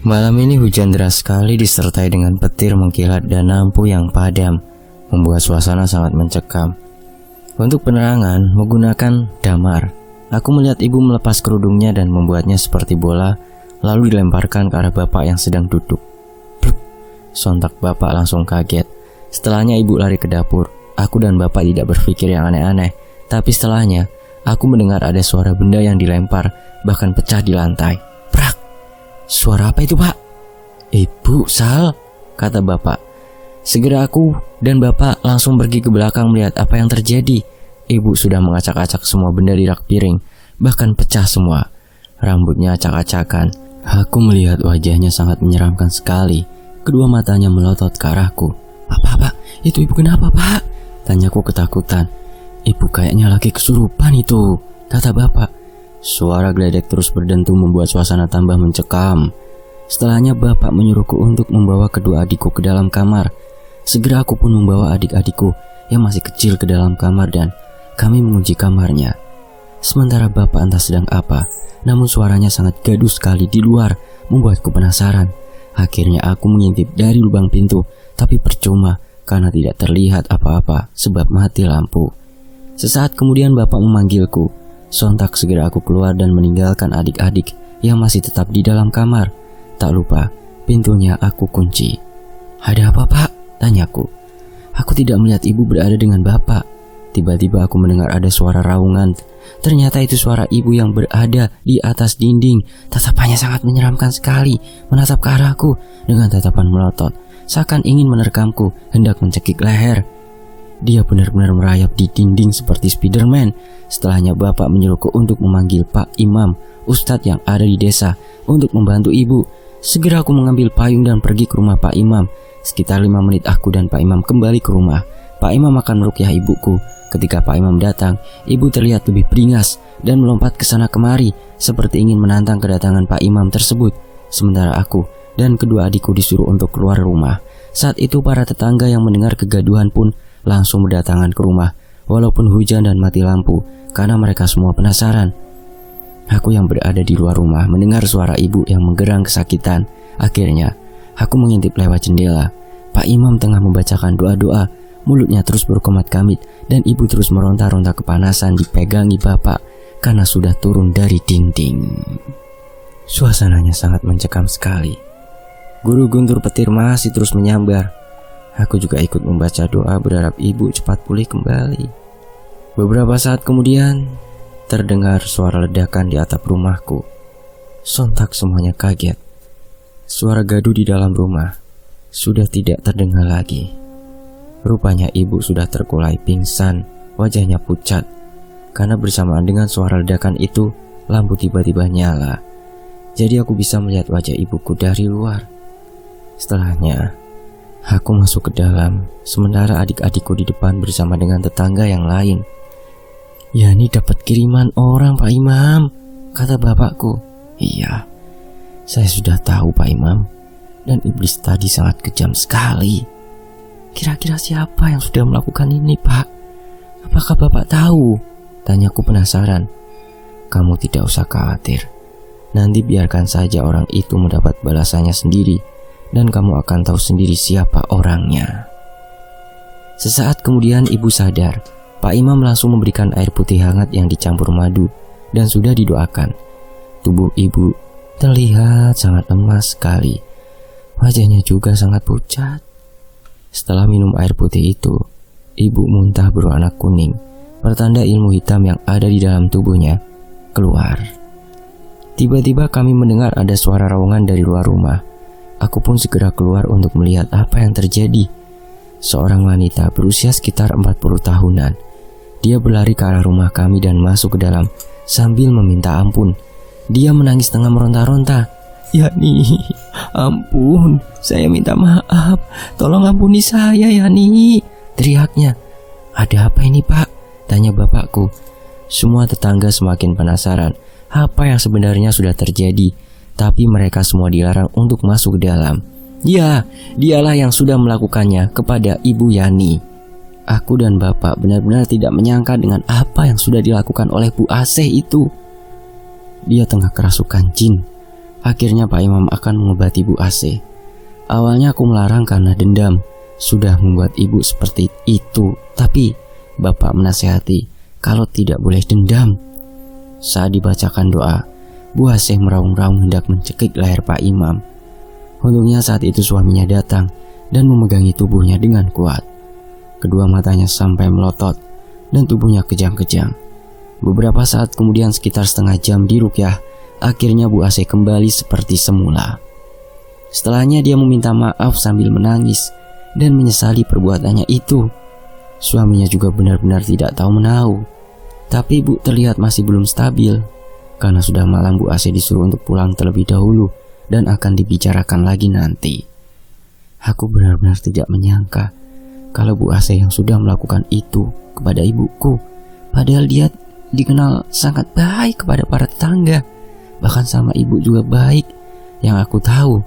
Malam ini hujan deras sekali disertai dengan petir mengkilat dan lampu yang padam, membuat suasana sangat mencekam. Untuk penerangan menggunakan damar. Aku melihat ibu melepas kerudungnya dan membuatnya seperti bola, lalu dilemparkan ke arah bapak yang sedang duduk. Pluk. Sontak bapak langsung kaget. Setelahnya ibu lari ke dapur. Aku dan bapak tidak berpikir yang aneh-aneh, tapi setelahnya aku mendengar ada suara benda yang dilempar, bahkan pecah di lantai. Prak! Suara apa itu, Pak? Ibu, Sal, kata bapak. Segera aku dan bapak langsung pergi ke belakang melihat apa yang terjadi. Ibu sudah mengacak-acak semua benda di rak piring, bahkan pecah semua. Rambutnya acak-acakan. Aku melihat wajahnya sangat menyeramkan sekali. Kedua matanya melotot ke arahku. Pak, itu ibu kenapa, Pak? Tanyaku ketakutan. Ibu kayaknya lagi kesurupan itu, kata bapak. Suara geledek terus berdentum membuat suasana tambah mencekam. Setelahnya bapak menyuruhku untuk membawa kedua adikku ke dalam kamar. Segera aku pun membawa adik-adikku yang masih kecil ke dalam kamar dan kami mengunci kamarnya. Sementara bapak entah sedang apa, namun suaranya sangat gaduh sekali di luar, membuatku penasaran. Akhirnya aku mengintip dari lubang pintu, tapi percuma karena tidak terlihat apa-apa sebab mati lampu. Sesaat kemudian bapak memanggilku. Sontak segera aku keluar dan meninggalkan adik-adik yang masih tetap di dalam kamar. Tak lupa, pintunya aku kunci. Ada apa, Pak? Tanyaku. Aku tidak melihat ibu berada dengan bapak. Tiba-tiba aku mendengar ada suara raungan. Ternyata itu suara ibu yang berada di atas dinding. Tatapannya sangat menyeramkan sekali, menatap ke arahku dengan tatapan melotot, seakan ingin menerkamku, hendak mencekik leher. Dia benar-benar merayap di dinding seperti Spiderman. Setelahnya bapak menyuruhku untuk memanggil Pak Imam, Ustadz yang ada di desa, untuk membantu ibu. Segera aku mengambil payung dan pergi ke rumah Pak Imam. Sekitar 5 menit aku dan Pak Imam kembali ke rumah. Pak Imam akan meruqyah ibuku. Ketika Pak Imam datang, ibu terlihat lebih beringas dan melompat ke sana kemari seperti ingin menantang kedatangan Pak Imam tersebut. Sementara aku dan kedua adikku disuruh untuk keluar rumah. Saat itu para tetangga yang mendengar kegaduhan pun langsung berdatangan ke rumah, walaupun hujan dan mati lampu, karena mereka semua penasaran. Aku yang berada di luar rumah mendengar suara ibu yang menggerang kesakitan. Akhirnya, aku mengintip lewat jendela. Pak Imam tengah membacakan doa-doa. Mulutnya terus berkomat-kamit dan ibu terus meronta-ronta kepanasan dipegangi bapak karena sudah turun dari dinding. Suasananya sangat mencekam sekali. Guru guntur petir masih terus menyambar. Aku juga ikut membaca doa berharap ibu cepat pulih kembali. Beberapa saat kemudian, terdengar suara ledakan di atap rumahku. Sontak semuanya kaget. Suara gaduh di dalam rumah sudah tidak terdengar lagi. Rupanya ibu sudah terkulai pingsan, wajahnya pucat. Karena bersamaan dengan suara ledakan itu, lampu tiba-tiba nyala. Jadi aku bisa melihat wajah ibuku dari luar. Setelahnya, aku masuk ke dalam, sementara adik-adikku di depan bersama dengan tetangga yang lain. Ya, ini dapat kiriman orang, Pak Imam, kata bapakku. Iya, saya sudah tahu, Pak Imam. Dan iblis tadi sangat kejam sekali. Kira-kira siapa yang sudah melakukan ini, Pak? Apakah Bapak tahu? Tanyaku penasaran. Kamu tidak usah khawatir. Nanti biarkan saja orang itu mendapat balasannya sendiri, dan kamu akan tahu sendiri siapa orangnya. Sesaat kemudian ibu sadar. Pak Imam langsung memberikan air putih hangat yang dicampur madu dan sudah didoakan. Tubuh ibu terlihat sangat lemas sekali. Wajahnya juga sangat pucat. Setelah minum air putih itu, ibu muntah berwarna kuning, pertanda ilmu hitam yang ada di dalam tubuhnya keluar. Tiba-tiba kami mendengar ada suara raungan dari luar rumah. Aku pun segera keluar untuk melihat apa yang terjadi. Seorang wanita berusia sekitar 40 tahunan. Dia berlari ke arah rumah kami dan masuk ke dalam sambil meminta ampun. Dia menangis tengah meronta-ronta. Yani, ampun, saya minta maaf. Tolong ampuni saya, Yani, teriaknya. Ada apa ini, Pak? Tanya bapakku. Semua tetangga semakin penasaran apa yang sebenarnya sudah terjadi, tapi mereka semua dilarang untuk masuk ke dalam. Ya, dialah yang sudah melakukannya kepada Ibu Yani. Aku dan bapak benar-benar tidak menyangka dengan apa yang sudah dilakukan oleh Bu Asih itu. Dia tengah kerasukan jin. akhirnya Pak Imam akan mengobati Bu AC. Awalnya aku melarang karena dendam sudah membuat ibu seperti itu, tapi Bapak menasihati kalau tidak boleh dendam. Saat dibacakan doa, Bu AC meraung-raung hendak mencekik leher Pak Imam. Untungnya saat itu suaminya datang dan memegangi tubuhnya dengan kuat. Kedua matanya sampai melotot dan tubuhnya kejang-kejang. Beberapa saat kemudian, sekitar setengah jam diruqyah, akhirnya Bu AC kembali seperti semula. Setelahnya dia meminta maaf sambil menangis dan menyesali perbuatannya itu. Suaminya juga benar-benar tidak tahu menahu. Tapi ibu terlihat masih belum stabil. Karena sudah malam, Bu AC disuruh untuk pulang terlebih dahulu dan akan dibicarakan lagi nanti. Aku benar-benar tidak menyangka kalau Bu AC yang sudah melakukan itu kepada ibuku. Padahal dia dikenal sangat baik kepada para tetangga. Bahkan sama ibu juga baik yang aku tahu.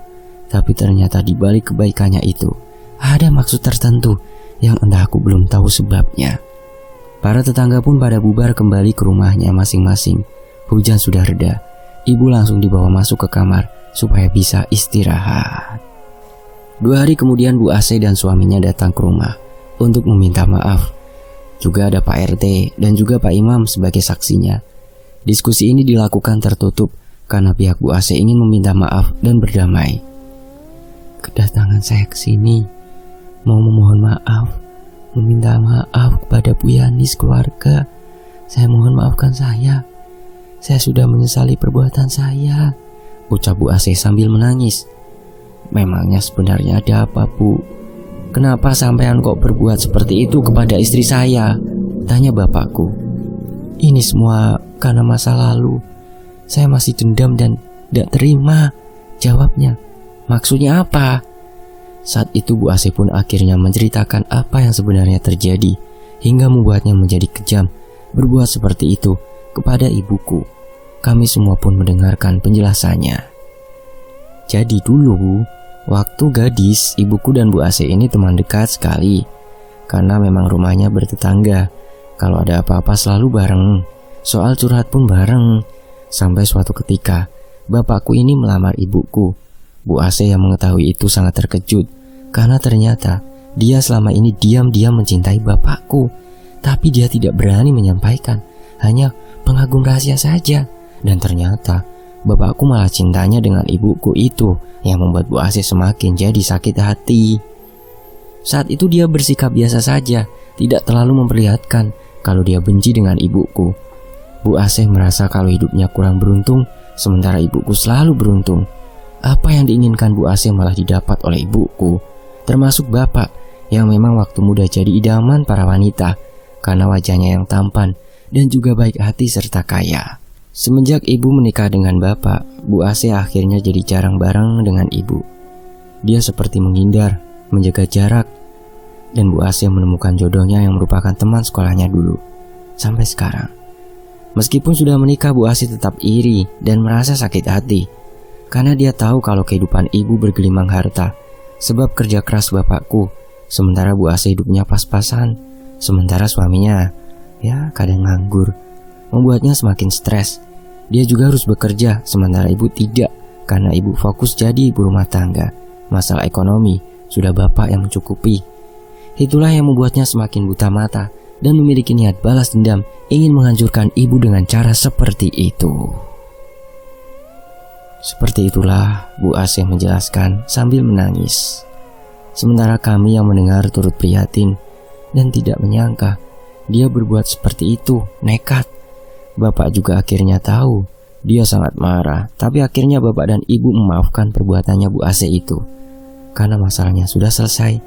Tapi ternyata di balik kebaikannya itu ada maksud tertentu yang entah aku belum tahu sebabnya. Para tetangga pun pada bubar kembali ke rumahnya masing-masing. Hujan sudah reda. Ibu langsung dibawa masuk ke kamar supaya bisa istirahat. 2 hari kemudian Bu AC dan suaminya datang ke rumah untuk meminta maaf. Juga ada Pak RT dan juga Pak Imam sebagai saksinya. Diskusi ini dilakukan tertutup karena pihak Bu AC ingin meminta maaf dan berdamai. Kedatangan saya ke sini mau memohon maaf, meminta maaf kepada Bu Yanis keluarga. Saya mohon maafkan saya. Saya sudah menyesali perbuatan saya, ucap Bu AC sambil menangis. Memangnya sebenarnya ada apa, Bu? Kenapa sampean kok berbuat seperti itu kepada istri saya? Tanya bapakku. Ini semua karena masa lalu. Saya masih dendam dan tidak terima, jawabnya. Maksudnya apa? Saat itu Bu AC pun akhirnya menceritakan apa yang sebenarnya terjadi, hingga membuatnya menjadi kejam berbuat seperti itu kepada ibuku. Kami semua pun mendengarkan penjelasannya. Jadi dulu, waktu gadis, ibuku dan Bu AC ini teman dekat sekali. Karena memang rumahnya bertetangga. Kalau ada apa-apa selalu bareng. Soal curhat pun bareng. Sampai suatu ketika, bapakku ini melamar ibuku. Bu AC yang mengetahui itu sangat terkejut. Karena ternyata dia selama ini diam-diam mencintai bapakku. Tapi dia tidak berani menyampaikan. Hanya pengagum rahasia saja. Dan ternyata bapakku malah cintanya dengan ibuku itu, yang membuat Bu AC semakin jadi sakit hati. Saat itu dia bersikap biasa saja, tidak terlalu memperlihatkan kalau dia benci dengan ibuku. Bu AC merasa kalau hidupnya kurang beruntung, sementara ibuku selalu beruntung. Apa yang diinginkan Bu AC malah didapat oleh ibuku, termasuk bapak yang memang waktu muda jadi idaman para wanita karena wajahnya yang tampan dan juga baik hati serta kaya. Semenjak ibu menikah dengan bapak, Bu AC akhirnya jadi jarang bareng dengan ibu. Dia seperti menghindar, menjaga jarak, dan Bu AC menemukan jodohnya yang merupakan teman sekolahnya dulu, sampai sekarang. Meskipun sudah menikah, Bu AC tetap iri dan merasa sakit hati, karena dia tahu kalau kehidupan ibu bergelimang harta, sebab kerja keras bapakku, sementara Bu AC hidupnya pas-pasan, sementara suaminya, ya kadang nganggur, membuatnya semakin stres. Dia juga harus bekerja, sementara ibu tidak, karena ibu fokus jadi ibu rumah tangga. Masalah ekonomi, sudah bapak yang mencukupi. Itulah yang membuatnya semakin buta mata, dan memiliki niat balas dendam, ingin menghancurkan ibu dengan cara seperti itu. Seperti itulah Bu AC menjelaskan sambil menangis. Sementara kami yang mendengar turut prihatin dan tidak menyangka dia berbuat seperti itu, nekat. Bapak juga akhirnya tahu dia sangat marah, tapi akhirnya bapak dan ibu memaafkan perbuatannya Bu AC itu. Karena masalahnya sudah selesai,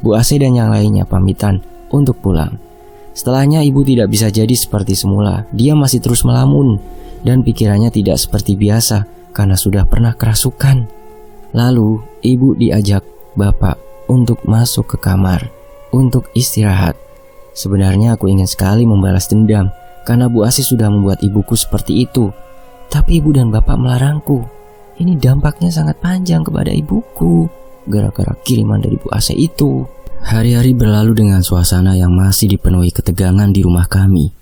Bu AC dan yang lainnya pamitan untuk pulang. Setelahnya ibu tidak bisa jadi seperti semula. Dia masih terus melamun dan pikirannya tidak seperti biasa karena sudah pernah kerasukan. Lalu ibu diajak bapak untuk masuk ke kamar untuk istirahat. Sebenarnya aku ingin sekali membalas dendam karena Bu AC sudah membuat ibuku seperti itu. Tapi ibu dan bapak melarangku. Ini dampaknya sangat panjang kepada ibuku gara-gara kiriman dari Bu AC itu. Hari-hari berlalu dengan suasana yang masih dipenuhi ketegangan di rumah kami.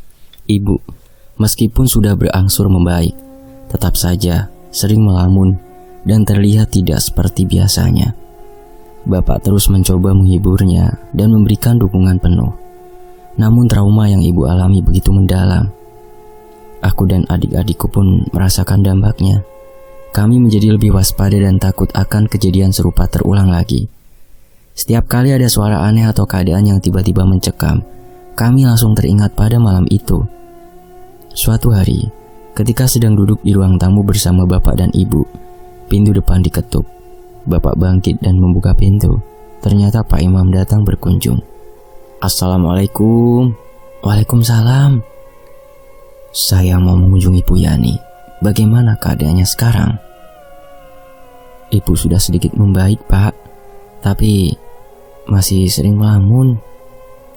Ibu, meskipun sudah berangsur membaik, tetap saja sering melamun dan terlihat tidak seperti biasanya. Bapak terus mencoba menghiburnya dan memberikan dukungan penuh. Namun trauma yang ibu alami begitu mendalam. Aku dan adik-adikku pun merasakan dampaknya. Kami menjadi lebih waspada dan takut akan kejadian serupa terulang lagi. Setiap kali ada suara aneh atau keadaan yang tiba-tiba mencekam, kami langsung teringat pada malam itu. Suatu hari, ketika sedang duduk di ruang tamu bersama bapak dan ibu, pintu depan diketuk. Bapak bangkit dan membuka pintu. Ternyata Pak Imam datang berkunjung. Assalamualaikum. Waalaikumsalam. Saya mau mengunjungi Bu Yani. Bagaimana keadaannya sekarang? Ibu sudah sedikit membaik, Pak. Tapi masih sering melamun.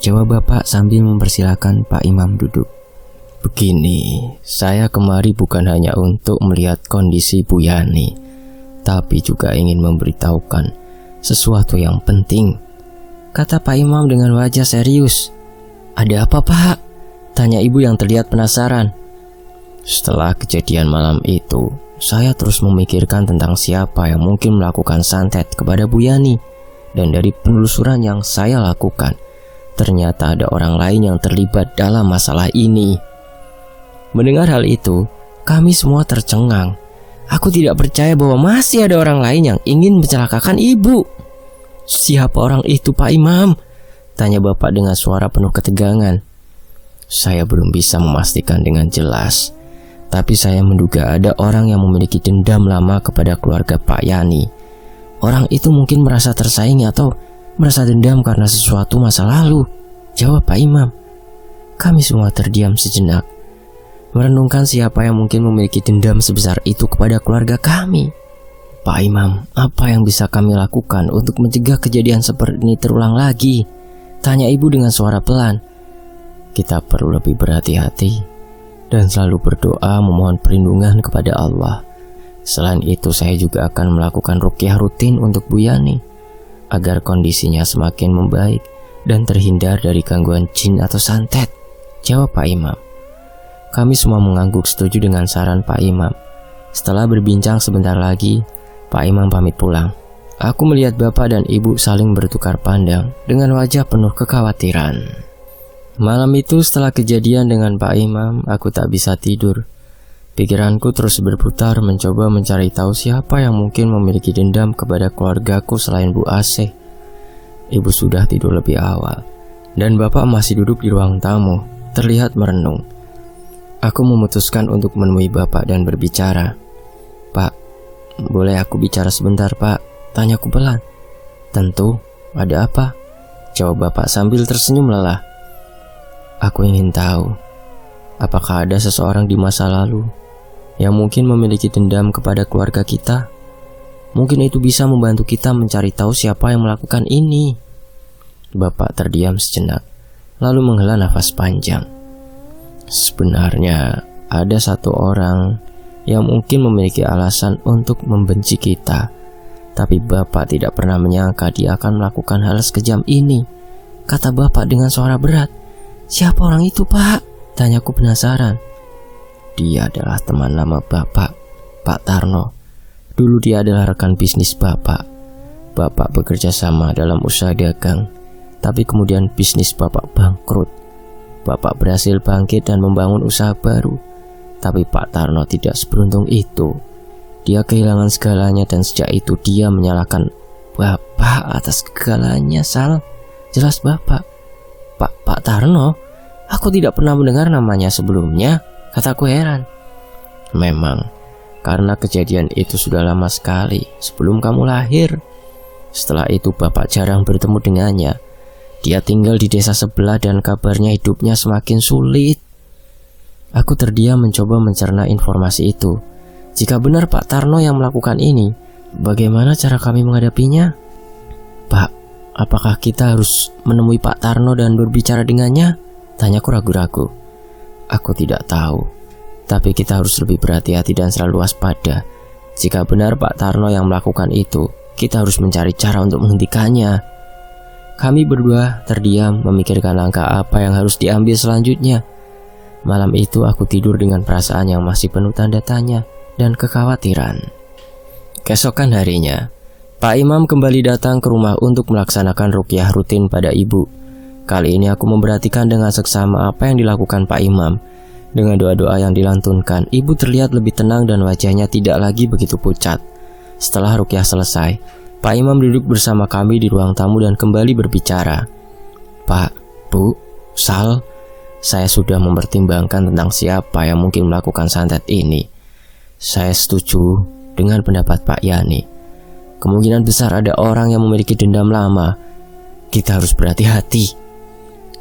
Jawab bapak sambil mempersilahkan Pak Imam duduk. Begini, saya kemari bukan hanya untuk melihat kondisi Bu Yani, tapi juga ingin memberitahukan sesuatu yang penting, kata Pak Imam dengan wajah serius. Ada apa, Pak? Tanya ibu yang terlihat penasaran. Setelah kejadian malam itu, saya terus memikirkan tentang siapa yang mungkin melakukan santet kepada Bu Yani. Dan dari penelusuran yang saya lakukan, ternyata ada orang lain yang terlibat dalam masalah ini. Mendengar hal itu, kami semua tercengang. Aku tidak percaya bahwa masih ada orang lain yang ingin mencelakakan ibu. Siapa orang itu, Pak Imam? Tanya bapak dengan suara penuh ketegangan. Saya belum bisa memastikan dengan jelas, tapi saya menduga ada orang yang memiliki dendam lama kepada keluarga Pak Yani. Orang itu mungkin merasa tersaingi atau merasa dendam karena sesuatu masa lalu. Jawab Pak Imam. Kami semua terdiam sejenak, merenungkan siapa yang mungkin memiliki dendam sebesar itu kepada keluarga kami. Pak Imam, apa yang bisa kami lakukan untuk mencegah kejadian seperti ini terulang lagi? Tanya ibu dengan suara pelan. Kita perlu lebih berhati-hati dan selalu berdoa memohon perlindungan kepada Allah. Selain itu, saya juga akan melakukan ruqyah rutin untuk Bu Yani agar kondisinya semakin membaik dan terhindar dari gangguan jin atau santet. Jawab Pak Imam. Kami semua mengangguk setuju dengan saran Pak Imam. Setelah berbincang sebentar lagi, Pak Imam pamit pulang. Aku melihat bapak dan ibu saling bertukar pandang dengan wajah penuh kekhawatiran. Malam itu setelah kejadian dengan Pak Imam, aku tak bisa tidur. Pikiranku terus berputar mencoba mencari tahu siapa yang mungkin memiliki dendam kepada keluargaku selain Bu Asih. Ibu sudah tidur lebih awal, dan bapak masih duduk di ruang tamu, terlihat merenung. Aku memutuskan untuk menemui bapak dan berbicara. Pak, boleh aku bicara sebentar, Pak? Tanyaku pelan. Tentu, ada apa? Jawab bapak sambil tersenyum lelah. Aku ingin tahu, apakah ada seseorang di masa lalu yang mungkin memiliki dendam kepada keluarga kita? Mungkin itu bisa membantu kita mencari tahu siapa yang melakukan ini. Bapak terdiam sejenak, lalu menghela nafas panjang. Sebenarnya ada satu orang yang mungkin memiliki alasan untuk membenci kita, tapi bapak tidak pernah menyangka dia akan melakukan hal sekejam ini, kata bapak dengan suara berat. Siapa orang itu, Pak? Tanyaku penasaran. Dia adalah teman lama bapak, Pak Tarno. Dulu dia adalah rekan bisnis bapak. Bapak bekerja sama dalam usaha dagang, tapi kemudian bisnis bapak bangkrut. Bapak berhasil bangkit dan membangun usaha baru, tapi Pak Tarno tidak seberuntung itu. Dia kehilangan segalanya dan sejak itu dia menyalahkan bapak atas segalanya. Jelas bapak. Pak Tarno? Aku tidak pernah mendengar namanya sebelumnya, kataku heran. Memang, karena kejadian itu sudah lama sekali sebelum kamu lahir. Setelah itu bapak jarang bertemu dengannya. Dia tinggal di desa sebelah dan kabarnya hidupnya semakin sulit. Aku terdiam mencoba mencerna informasi itu. Jika benar Pak Tarno yang melakukan ini, bagaimana cara kami menghadapinya? Pak, apakah kita harus menemui Pak Tarno dan berbicara dengannya? Tanyaku ragu-ragu. Aku tidak tahu, tapi kita harus lebih berhati-hati dan selalu waspada. Jika benar Pak Tarno yang melakukan itu, kita harus mencari cara untuk menghentikannya. Kami berdua terdiam memikirkan langkah apa yang harus diambil selanjutnya. Malam itu aku tidur dengan perasaan yang masih penuh tanda tanya dan kekhawatiran. Keesokan harinya, Pak Imam kembali datang ke rumah untuk melaksanakan ruqyah rutin pada ibu. Kali ini aku memperhatikan dengan seksama apa yang dilakukan Pak Imam. Dengan doa-doa yang dilantunkan, ibu terlihat lebih tenang dan wajahnya tidak lagi begitu pucat. Setelah ruqyah selesai, Pak Imam duduk bersama kami di ruang tamu dan kembali berbicara. Pak, Bu, Sal, saya sudah mempertimbangkan tentang siapa yang mungkin melakukan santet ini. Saya setuju dengan pendapat Pak Yani. Kemungkinan besar ada orang yang memiliki dendam lama. Kita harus berhati-hati.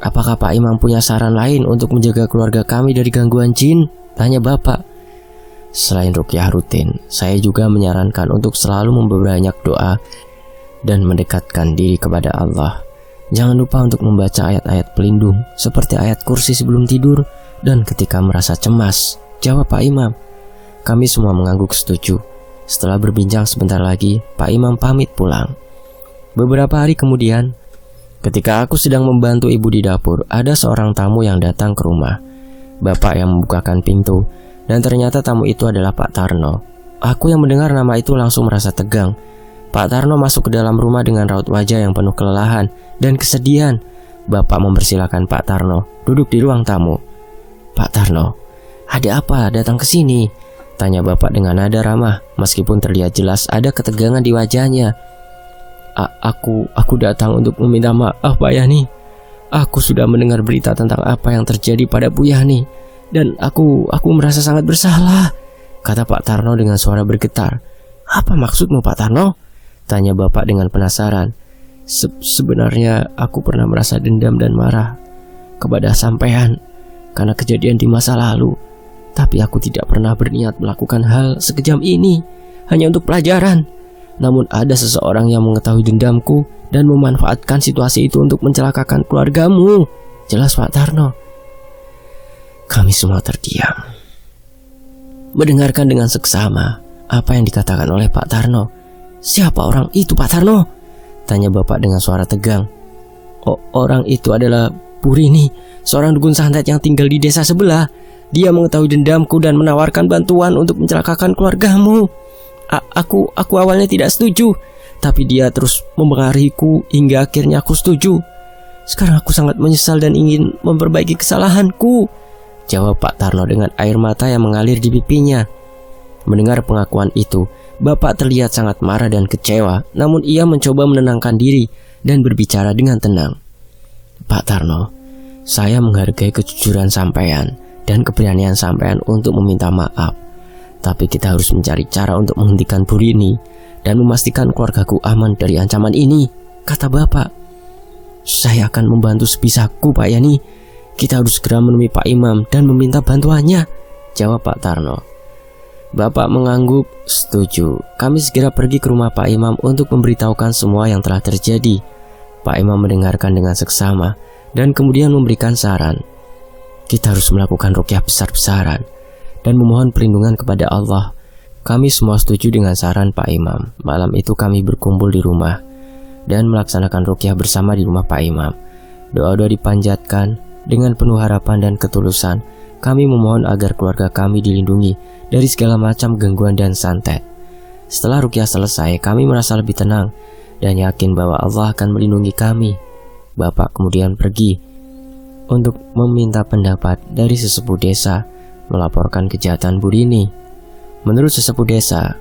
Apakah Pak Imam punya saran lain untuk menjaga keluarga kami dari gangguan jin? Tanya Bapak. Selain ruqyah rutin, saya juga menyarankan untuk selalu memperbanyak doa dan mendekatkan diri kepada Allah. Jangan lupa untuk membaca ayat-ayat pelindung seperti ayat kursi sebelum tidur dan ketika merasa cemas. Jawab Pak Imam. Kami semua mengangguk setuju. Setelah berbincang sebentar lagi, Pak Imam pamit pulang. Beberapa hari kemudian, ketika aku sedang membantu ibu di dapur, ada seorang tamu yang datang ke rumah. Bapak yang membukakan pintu, dan ternyata tamu itu adalah Pak Tarno. Aku yang mendengar nama itu langsung merasa tegang. Pak Tarno masuk ke dalam rumah dengan raut wajah yang penuh kelelahan dan kesedihan. Bapak mempersilahkan Pak Tarno duduk di ruang tamu. Pak Tarno, ada apa datang ke sini? Tanya Bapak dengan nada ramah, meskipun terlihat jelas ada ketegangan di wajahnya. Aku datang untuk meminta maaf Pak Yani. Aku sudah mendengar berita tentang apa yang terjadi pada Bu Yani, dan aku merasa sangat bersalah, kata Pak Tarno dengan suara bergetar. Apa maksudmu Pak Tarno? Tanya Bapak dengan penasaran. Sebenarnya aku pernah merasa dendam dan marah kepada sampean karena kejadian di masa lalu. Tapi aku tidak pernah berniat melakukan hal sekejam ini, hanya untuk pelajaran. Namun ada seseorang yang mengetahui dendamku dan memanfaatkan situasi itu untuk mencelakakan keluargamu. Jelas Pak Tarno. Kami semua terdiam, mendengarkan dengan seksama apa yang dikatakan oleh Pak Tarno. Siapa orang itu Pak Tarno? Tanya Bapak dengan suara tegang. Orang itu adalah Bu Rini, seorang dukun santet yang tinggal di desa sebelah. Dia mengetahui dendamku dan menawarkan bantuan untuk mencelakakan keluargamu. Aku awalnya tidak setuju, tapi dia terus mempengaruhiku hingga akhirnya aku setuju. Sekarang aku sangat menyesal dan ingin memperbaiki kesalahanku, jawab Pak Tarno dengan air mata yang mengalir di pipinya. Mendengar pengakuan itu, Bapak terlihat sangat marah dan kecewa, namun ia mencoba menenangkan diri dan berbicara dengan tenang. Pak Tarno, saya menghargai kejujuran sampean dan keberanian sampean untuk meminta maaf. Tapi kita harus mencari cara untuk menghentikan Bu Rini dan memastikan keluargaku aman dari ancaman ini, kata Bapak. Saya akan membantu sebisaku Pak Yani. Kita harus segera menemui Pak Imam dan meminta bantuannya, jawab Pak Tarno. Bapak mengangguk setuju. Kami segera pergi ke rumah Pak Imam untuk memberitahukan semua yang telah terjadi. Pak Imam mendengarkan dengan seksama dan kemudian memberikan saran. Kita harus melakukan ruqyah besar-besaran dan memohon perlindungan kepada Allah. Kami semua setuju dengan saran Pak Imam. Malam itu kami berkumpul di rumah dan melaksanakan ruqyah bersama di rumah Pak Imam. Doa-doa dipanjatkan dengan penuh harapan dan ketulusan. Kami memohon agar keluarga kami dilindungi dari segala macam gangguan dan santet. Setelah ruqyah selesai, kami merasa lebih tenang dan yakin bahwa Allah akan melindungi kami. Bapak kemudian pergi untuk meminta pendapat dari sesepuh desa melaporkan kejahatan Bu Rini. Menurut sesepuh desa,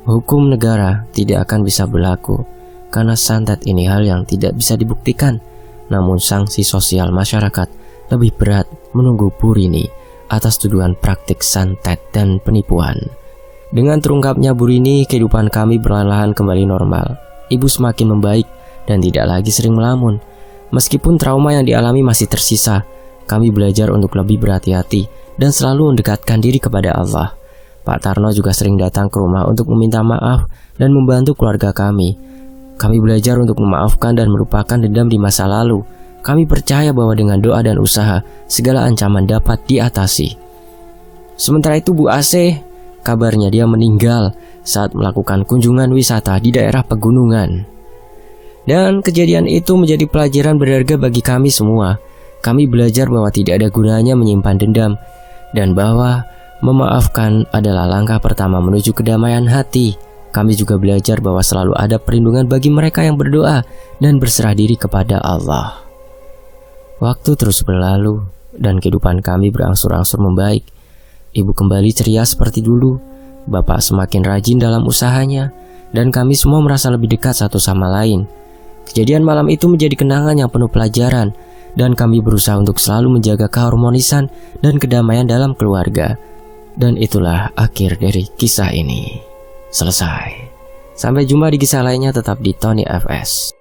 hukum negara tidak akan bisa berlaku karena santet ini hal yang tidak bisa dibuktikan. Namun sanksi sosial masyarakat lebih berat menunggu Bu Rini atas tuduhan praktik santet dan penipuan. Dengan terungkapnya Bu Rini, kehidupan kami perlahan-lahan kembali normal. Ibu semakin membaik dan tidak lagi sering melamun. Meskipun trauma yang dialami masih tersisa, kami belajar untuk lebih berhati-hati dan selalu mendekatkan diri kepada Allah. Pak Tarno juga sering datang ke rumah untuk meminta maaf dan membantu keluarga kami. Kami belajar untuk memaafkan dan melupakan dendam di masa lalu. Kami percaya bahwa dengan doa dan usaha, segala ancaman dapat diatasi. Sementara itu Bu Asih, kabarnya dia meninggal saat melakukan kunjungan wisata di daerah pegunungan. Dan kejadian itu menjadi pelajaran berharga bagi kami semua. Kami belajar bahwa tidak ada gunanya menyimpan dendam dan bahwa memaafkan adalah langkah pertama menuju kedamaian hati. kami juga belajar bahwa selalu ada perlindungan bagi mereka yang berdoa dan berserah diri kepada Allah. Waktu terus berlalu dan kehidupan kami berangsur-angsur membaik. Ibu kembali ceria seperti dulu, bapak semakin rajin dalam usahanya, dan kami semua merasa lebih dekat satu sama lain. Kejadian malam itu menjadi kenangan yang penuh pelajaran, dan kami berusaha untuk selalu menjaga keharmonisan dan kedamaian dalam keluarga. Dan itulah akhir dari kisah ini. Selesai. Sampai jumpa di kisah lainnya, tetap di Tony FS.